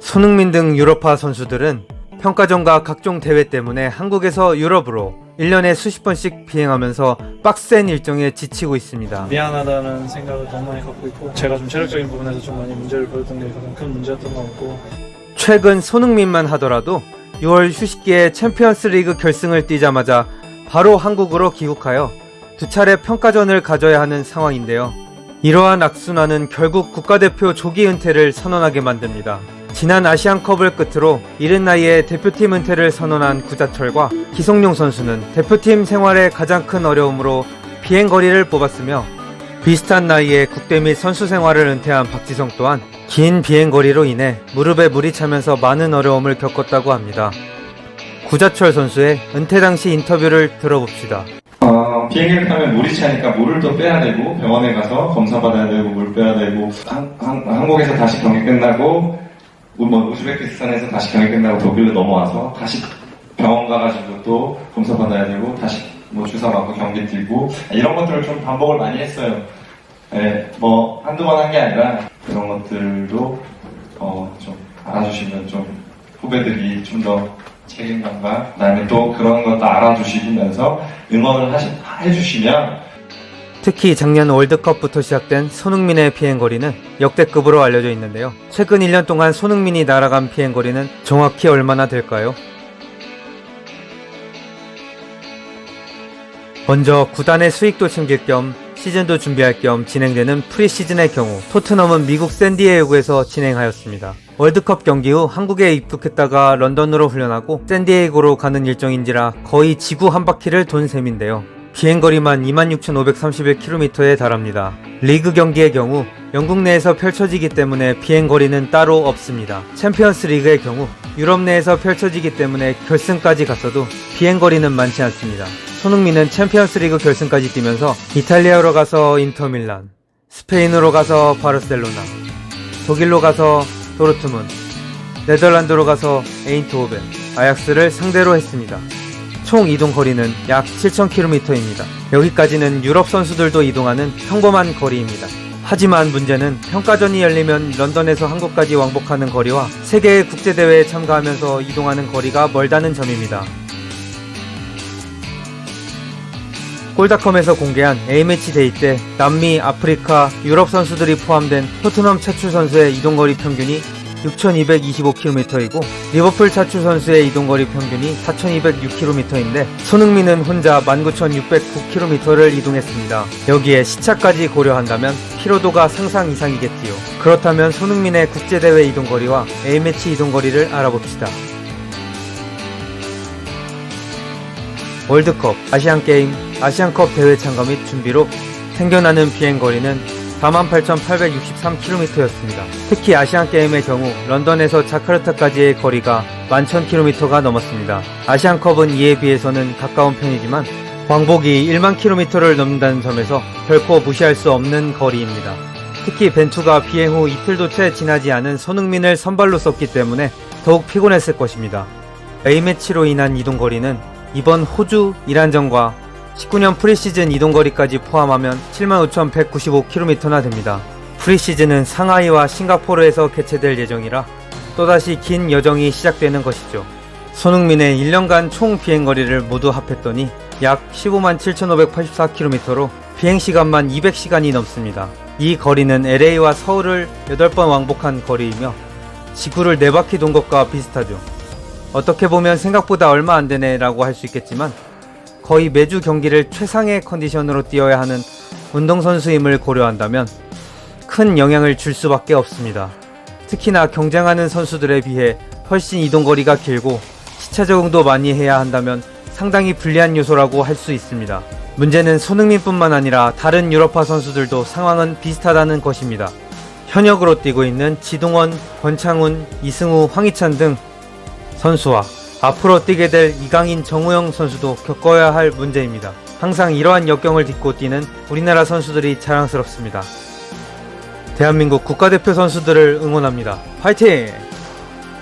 손흥민 등 유럽파 선수들은 평가전과 각종 대회 때문에 한국에서 유럽으로 1년에 수십 번씩 비행하면서 빡센 일정에 지치고 있습니다. 미안하다는 생각을 너무 많이 갖고 있고, 제가 좀 체력적인 부분에서 좀 많이 문제를 보였던 게 가장 큰 문제였던 것 같고, 최근 손흥민만 하더라도 6월 휴식기에 챔피언스 리그 결승을 뛰자마자 바로 한국으로 귀국하여 두 차례 평가전을 가져야 하는 상황인데요. 이러한 악순환은 결국 국가대표 조기 은퇴를 선언하게 만듭니다. 지난 아시안컵을 끝으로 이른 나이에 대표팀 은퇴를 선언한 구자철과 기성용 선수는 대표팀 생활의 가장 큰 어려움으로 비행거리를 뽑았으며, 비슷한 나이에 국대 및 선수 생활을 은퇴한 박지성 또한 긴 비행거리로 인해 무릎에 물이 차면서 많은 어려움을 겪었다고 합니다. 구자철 선수의 은퇴 당시 인터뷰를 들어봅시다. 비행기를 타면 물이 차니까 물을 또 빼야 되고, 병원에 가서 검사 받아야 되고, 물 빼야 되고, 한국에서 다시 경기 끝나고, 우즈베키스탄에서 다시 경기 끝나고 독일로 넘어와서 다시 병원 가가지고 또 검사 받아야 되고, 다시 주사 맞고 경기 뛰고, 이런 것들을 좀 반복을 많이 했어요. 한두 번 한 게 아니라 그런 것들도 좀 알아주시면 좀 후배들이 좀 더 책임감과 그다음에 또 그런 것도 알아주시면서 응원을 해주시면, 특히 작년 월드컵부터 시작된 손흥민의 비행거리는 역대급으로 알려져 있는데요. 최근 1년 동안 손흥민이 날아간 비행거리는 정확히 얼마나 될까요? 먼저 구단의 수익도 챙길 겸 시즌도 준비할 겸 진행되는 프리시즌의 경우, 토트넘은 미국 샌디에이고에서 진행하였습니다. 월드컵 경기 후 한국에 입국했다가 런던으로 훈련하고 샌디에이고로 가는 일정인지라 거의 지구 한 바퀴를 돈 셈인데요. 비행거리만 26,531km에 달합니다. 리그 경기의 경우 영국 내에서 펼쳐지기 때문에 비행거리는 따로 없습니다. 챔피언스 리그의 경우 유럽 내에서 펼쳐지기 때문에 결승까지 갔어도 비행거리는 많지 않습니다. 손흥민은 챔피언스 리그 결승까지 뛰면서 이탈리아로 가서 인터밀란, 스페인으로 가서 바르셀로나, 독일로 가서 도르트문트, 네덜란드로 가서 에인트호벤, 아약스를 상대로 했습니다. 총 이동 거리는 약 7,000km입니다. 여기까지는 유럽 선수들도 이동하는 평범한 거리입니다. 하지만 문제는 평가전이 열리면 런던에서 한국까지 왕복하는 거리와 세계의 국제대회에 참가하면서 이동하는 거리가 멀다는 점입니다. 골닷컴에서 공개한 A매치 데이 때 남미, 아프리카, 유럽 선수들이 포함된 토트넘 차출 선수의 이동거리 평균이 6,225km이고 리버풀 차출 선수의 이동거리 평균이 4,206km인데 손흥민은 혼자 19,609km를 이동했습니다. 여기에 시차까지 고려한다면 피로도가 상상 이상이겠지요. 그렇다면 손흥민의 국제대회 이동거리와 A매치 이동거리를 알아봅시다. 월드컵, 아시안게임, 아시안컵 대회 참가 및 준비로 생겨나는 비행거리는 48,863km였습니다. 특히 아시안게임의 경우 런던에서 자카르타까지의 거리가 11,000km가 넘었습니다. 아시안컵은 이에 비해서는 가까운 편이지만 왕복이 1만 km를 넘는다는 점에서 결코 무시할 수 없는 거리입니다. 특히 벤투가 비행 후 이틀도 채 지나지 않은 손흥민을 선발로 썼기 때문에 더욱 피곤했을 것입니다. A매치로 인한 이동거리는 이번 호주, 이란전과 19년 프리시즌 이동거리까지 포함하면 75,195km나 됩니다. 프리시즌은 상하이와 싱가포르에서 개최될 예정이라 또다시 긴 여정이 시작되는 것이죠. 손흥민의 1년간 총 비행거리를 모두 합했더니 약 157,584km로 비행시간만 200시간이 넘습니다. 이 거리는 LA와 서울을 8번 왕복한 거리이며 지구를 4바퀴 돈 것과 비슷하죠. 어떻게 보면 생각보다 얼마 안 되네 라고 할 수 있겠지만 거의 매주 경기를 최상의 컨디션으로 뛰어야 하는 운동선수임을 고려한다면 큰 영향을 줄 수밖에 없습니다. 특히나 경쟁하는 선수들에 비해 훨씬 이동거리가 길고 시차 적응도 많이 해야 한다면 상당히 불리한 요소라고 할 수 있습니다. 문제는 손흥민뿐만 아니라 다른 유럽파 선수들도 상황은 비슷하다는 것입니다. 현역으로 뛰고 있는 지동원, 권창훈, 이승우, 황희찬 등 선수와 앞으로 뛰게 될 이강인, 정우영 선수도 겪어야 할 문제입니다. 항상 이러한 역경을 딛고 뛰는 우리나라 선수들이 자랑스럽습니다. 대한민국 국가대표 선수들을 응원합니다. 화이팅!